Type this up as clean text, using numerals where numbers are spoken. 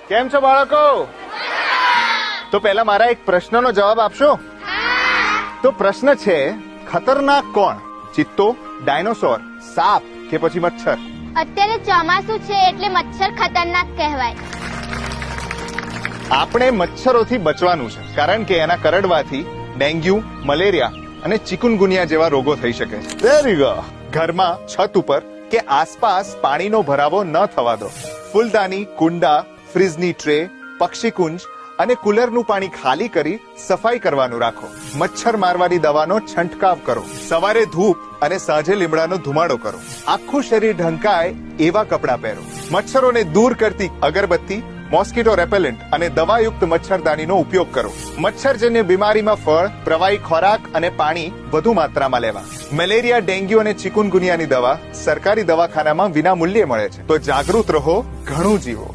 કેમ છો બાળકો? તો પહેલા મારા એક પ્રશ્નનો જવાબ આપશો? તો પ્રશ્ન છે, ખતરનાક કોણ? ચિત્તો, ડાયનોસોર, સાપ કે પછી મચ્છર? અત્યારે ચોમાસું છે એટલે મચ્છર ખતરનાક કહેવાય. આપણે મચ્છરોથી બચવાનું છે, કારણ કે એના કરડવાથી ડેન્ગ્યુ, મલેરિયા અને ચિકુનગુનિયા જેવા રોગો થઈ શકે છે. Very good. ઘરમાં, છત ઉપર કે આસપાસ પાણીનો ભરાવો ન થવા દો. ફૂલદાની, કુંડા, ફ્રીજની ટ્રે, પક્ષીકુંજ અને કુલરનું પાણી ખાલી કરી સફાઈ કરવાનું રાખો. મચ્છર મારવાની દવાનો છંટકાવ કરો. સવારે ધૂપ અને સાંજે લીમડાનો ધુમાડો કરો. આખું શરીર ઢંકાય એવા કપડાં પહેરો. મચ્છરોને દૂર કરતી અગરબત્તી, મોસ્કીટો રેપેલેન્ટ અને દવાયુક્ત મચ્છરદાનીનો ઉપયોગ કરો. મચ્છરજન્ય બીમારીમાં ફળ, પ્રવાહી ખોરાક અને પાણી વધુ માત્રામાં લેવા. મેલેરિયા, ડેન્ગ્યુ અને ચિકુનગુનિયાની દવા સરકારી દવાખાનામાં વિના મૂલ્યે મળે છે. તો જાગૃત રહો, ઘણું જીવો.